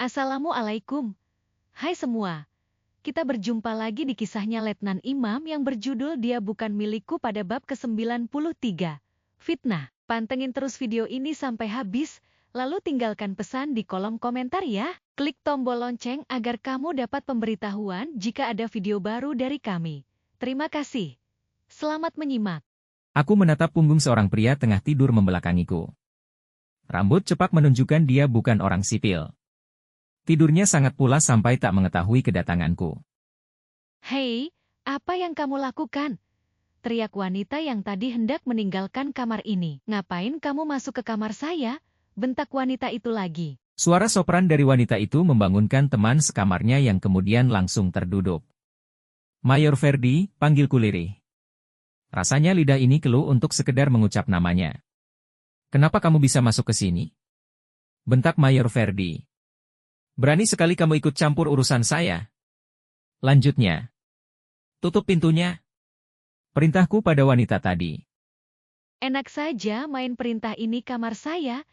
Assalamualaikum. Hai semua. Kita berjumpa lagi di kisahnya Letnan Imam yang berjudul Dia Bukan Milikku pada bab ke-93. Fitnah. Pantengin terus video ini sampai habis, lalu tinggalkan pesan di kolom komentar ya. Klik tombol lonceng agar kamu dapat pemberitahuan jika ada video baru dari kami. Terima kasih. Selamat menyimak. Aku menatap punggung seorang pria tengah tidur membelakangiku. Rambut cepak menunjukkan dia bukan orang sipil. Tidurnya sangat pulas sampai tak mengetahui kedatanganku. Hei, apa yang kamu lakukan? Teriak wanita yang tadi hendak meninggalkan kamar ini. Ngapain kamu masuk ke kamar saya? Bentak wanita itu lagi. Suara sopran dari wanita itu membangunkan teman sekamarnya yang kemudian langsung terduduk. Mayor Ferdi, panggilku lirih. Rasanya lidah ini keluh untuk sekedar mengucap namanya. Kenapa kamu bisa masuk ke sini? Bentak Mayor Ferdi. Berani sekali kamu ikut campur urusan saya. Lanjutnya. Tutup pintunya. Perintahku pada wanita tadi. Enak saja main perintah ini kamar saya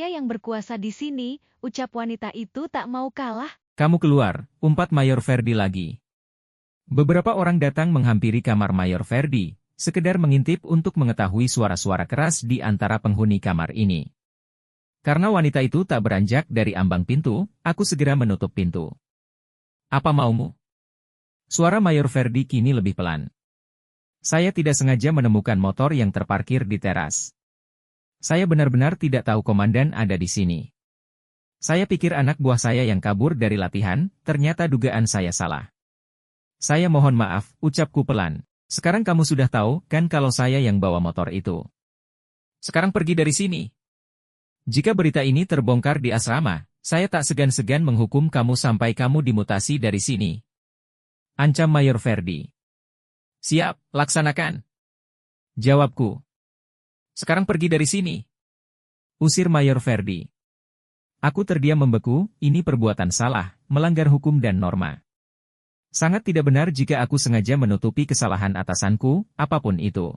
yang berkuasa di sini, ucap wanita itu tak mau kalah. Kamu keluar, umpat Mayor Ferdi lagi. Beberapa orang datang menghampiri kamar Mayor Ferdi, sekedar mengintip untuk mengetahui suara-suara keras di antara penghuni kamar ini. Karena wanita itu tak beranjak dari ambang pintu, aku segera menutup pintu. Apa maumu? Suara Mayor Ferdi kini lebih pelan. Saya tidak sengaja menemukan motor yang terparkir di teras. Saya benar-benar tidak tahu komandan ada di sini. Saya pikir anak buah saya yang kabur dari latihan, ternyata dugaan saya salah. Saya mohon maaf, ucapku pelan. Sekarang kamu sudah tahu, kan kalau saya yang bawa motor itu. Sekarang pergi dari sini. Jika berita ini terbongkar di asrama, saya tak segan-segan menghukum kamu sampai kamu dimutasi dari sini. Ancam Mayor Ferdi. Siap, laksanakan. Jawabku. Sekarang pergi dari sini. Usir Mayor Ferdi. Aku terdiam membeku, ini perbuatan salah, melanggar hukum dan norma. Sangat tidak benar jika aku sengaja menutupi kesalahan atasanku, apapun itu.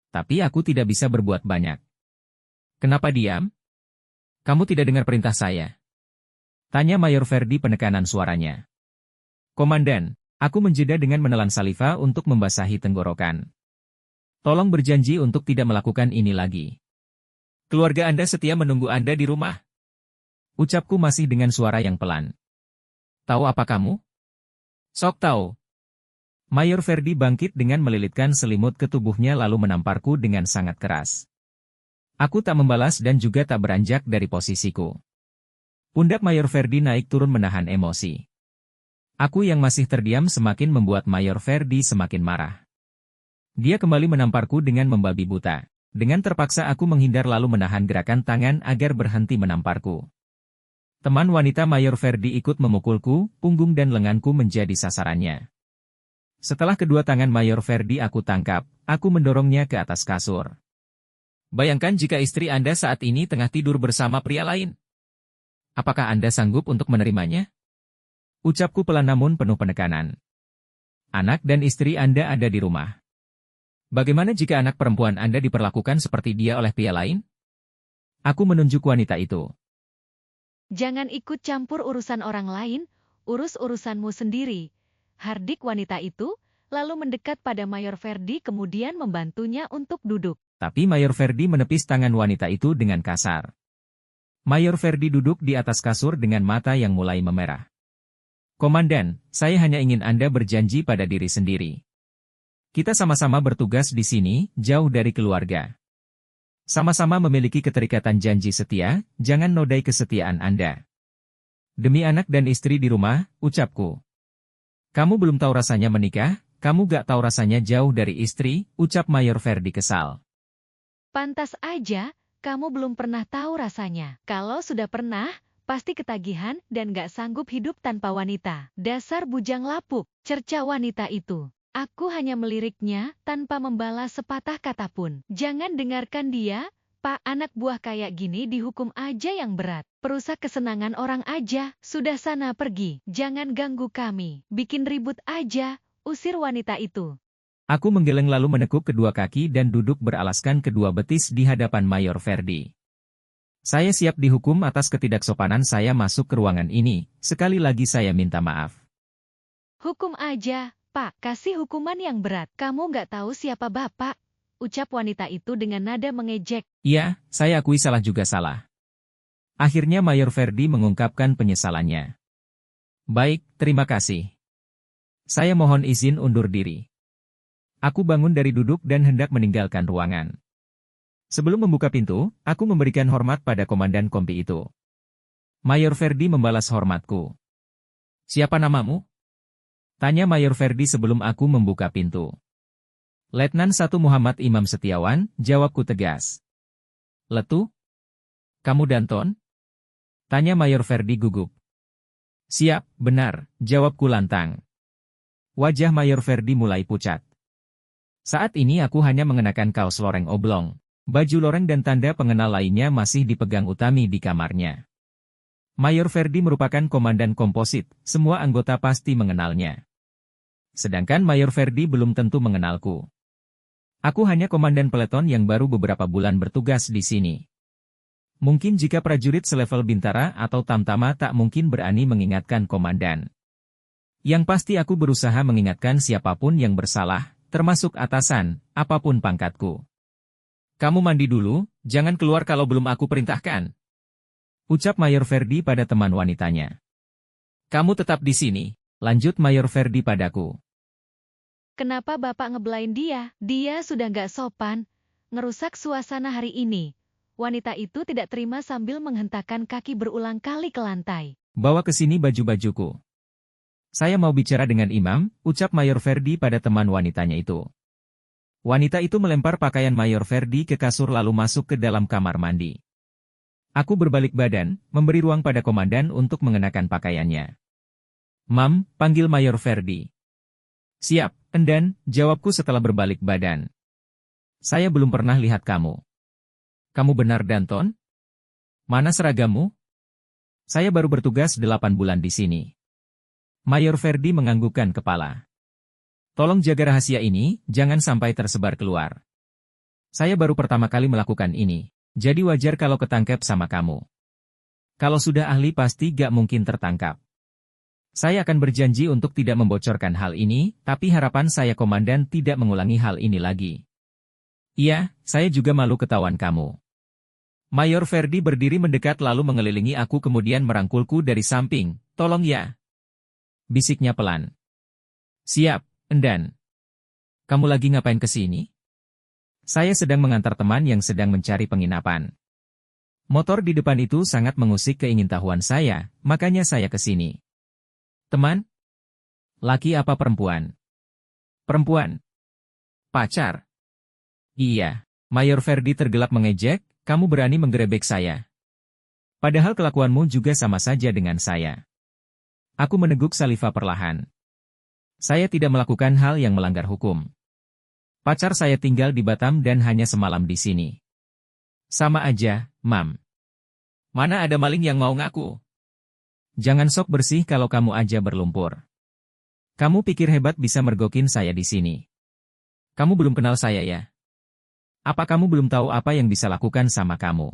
Tapi aku tidak bisa berbuat banyak. Kenapa diam? Kamu tidak dengar perintah saya? Tanya Mayor Ferdi penekanan suaranya. Komandan, aku menjeda dengan menelan saliva untuk membasahi tenggorokan. Tolong berjanji untuk tidak melakukan ini lagi. Keluarga Anda setia menunggu Anda di rumah. Ucapku masih dengan suara yang pelan. Tahu apa kamu? Sok tahu. Mayor Ferdi bangkit dengan melilitkan selimut ke tubuhnya lalu menamparku dengan sangat keras. Aku tak membalas dan juga tak beranjak dari posisiku. Pundak Mayor Ferdi naik turun menahan emosi. Aku yang masih terdiam semakin membuat Mayor Ferdi semakin marah. Dia kembali menamparku dengan membabi buta. Dengan terpaksa aku menghindar lalu menahan gerakan tangan agar berhenti menamparku. Teman wanita Mayor Ferdi ikut memukulku, punggung dan lenganku menjadi sasarannya. Setelah kedua tangan Mayor Ferdi aku tangkap, aku mendorongnya ke atas kasur. Bayangkan jika istri Anda saat ini tengah tidur bersama pria lain. Apakah Anda sanggup untuk menerimanya? Ucapku pelan namun penuh penekanan. Anak dan istri Anda ada di rumah. Bagaimana jika anak perempuan Anda diperlakukan seperti dia oleh pria lain? Aku menunjuk wanita itu. Jangan ikut campur urusan orang lain, urus urusanmu sendiri. Hardik wanita itu, lalu mendekat pada Mayor Ferdi kemudian membantunya untuk duduk. Tapi Mayor Ferdi menepis tangan wanita itu dengan kasar. Mayor Ferdi duduk di atas kasur dengan mata yang mulai memerah. Komandan, saya hanya ingin Anda berjanji pada diri sendiri. Kita sama-sama bertugas di sini, jauh dari keluarga. Sama-sama memiliki keterikatan janji setia, jangan nodai kesetiaan Anda. Demi anak dan istri di rumah, ucapku. Kamu belum tahu rasanya menikah, kamu gak tahu rasanya jauh dari istri, ucap Mayor Ferdi kesal. Pantas aja, kamu belum pernah tahu rasanya. Kalau sudah pernah, pasti ketagihan dan gak sanggup hidup tanpa wanita. Dasar bujang lapuk, cerca wanita itu. Aku hanya meliriknya tanpa membalas sepatah kata pun. Jangan dengarkan dia, Pak. Anak buah kayak gini dihukum aja yang berat. Perusak kesenangan orang aja. Sudah sana pergi. Jangan ganggu kami. Bikin ribut aja, usir wanita itu. Aku menggeleng lalu menekuk kedua kaki dan duduk beralaskan kedua betis di hadapan Mayor Ferdi. Saya siap dihukum atas ketidaksopanan saya masuk ke ruangan ini. Sekali lagi saya minta maaf. Hukum aja, Pak. Kasih hukuman yang berat. Kamu nggak tahu siapa Bapak? Ucap wanita itu dengan nada mengejek. Iya, saya akui salah juga salah. Akhirnya Mayor Ferdi mengungkapkan penyesalannya. Baik, terima kasih. Saya mohon izin undur diri. Aku bangun dari duduk dan hendak meninggalkan ruangan. Sebelum membuka pintu, aku memberikan hormat pada komandan kompi itu. Mayor Ferdi membalas hormatku. Siapa namamu? Tanya Mayor Ferdi sebelum aku membuka pintu. Letnan 1 Muhammad Imam Setiawan, jawabku tegas. Letu? Kamu Danton? Tanya Mayor Ferdi gugup. Siap, benar, jawabku lantang. Wajah Mayor Ferdi mulai pucat. Saat ini aku hanya mengenakan kaos loreng oblong. Baju loreng dan tanda pengenal lainnya masih dipegang Utami di kamarnya. Mayor Ferdi merupakan komandan komposit, semua anggota pasti mengenalnya. Sedangkan Mayor Ferdi belum tentu mengenalku. Aku hanya komandan peleton yang baru beberapa bulan bertugas di sini. Mungkin jika prajurit selevel Bintara atau Tamtama tak mungkin berani mengingatkan komandan. Yang pasti aku berusaha mengingatkan siapapun yang bersalah, termasuk atasan, apapun pangkatku. Kamu mandi dulu, jangan keluar kalau belum aku perintahkan. Ucap Mayor Ferdi pada teman wanitanya. Kamu tetap di sini, lanjut Mayor Ferdi padaku. Kenapa Bapak ngebelain dia? Dia sudah nggak sopan, ngerusak suasana hari ini. Wanita itu tidak terima sambil menghentakkan kaki berulang kali ke lantai. Bawa ke sini baju-bajuku. Saya mau bicara dengan Imam, ucap Mayor Ferdi pada teman wanitanya itu. Wanita itu melempar pakaian Mayor Ferdi ke kasur lalu masuk ke dalam kamar mandi. Aku berbalik badan, memberi ruang pada komandan untuk mengenakan pakaiannya. Mam, panggil Mayor Ferdi. Siap, Endan, jawabku setelah berbalik badan. Saya belum pernah lihat kamu. Kamu benar Danton? Mana seragammu? Saya baru bertugas 8 bulan di sini. Mayor Ferdi menganggukkan kepala. Tolong jaga rahasia ini, jangan sampai tersebar keluar. Saya baru pertama kali melakukan ini, jadi wajar kalau ketangkep sama kamu. Kalau sudah ahli pasti gak mungkin tertangkap. Saya akan berjanji untuk tidak membocorkan hal ini, tapi harapan saya komandan tidak mengulangi hal ini lagi. Iya, saya juga malu ketahuan kamu. Mayor Ferdi berdiri mendekat lalu mengelilingi aku kemudian merangkulku dari samping, tolong ya. Bisiknya pelan. Siap. Endan, kamu lagi ngapain ke sini? Saya sedang mengantar teman yang sedang mencari penginapan. Motor di depan itu sangat mengusik keingintahuan saya, makanya saya ke sini. Teman? Laki apa perempuan? Perempuan. Pacar? Iya. Mayor Ferdi tergelap mengejek, kamu berani menggerebek saya. Padahal kelakuanmu juga sama saja dengan saya. Aku meneguk Salifa perlahan. Saya tidak melakukan hal yang melanggar hukum. Pacar saya tinggal di Batam dan hanya semalam di sini. Sama aja, Mam. Mana ada maling yang mau ngaku? Jangan sok bersih kalau kamu aja berlumpur. Kamu pikir hebat bisa mergokin saya di sini. Kamu belum kenal saya ya? Apa kamu belum tahu apa yang bisa lakukan sama kamu?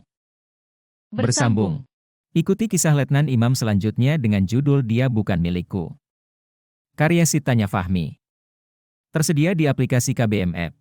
Bersambung. Ikuti kisah Letnan Imam selanjutnya dengan judul Dia Bukan Milikku. Karya Sitanya Fahmi. Tersedia di aplikasi KBM App.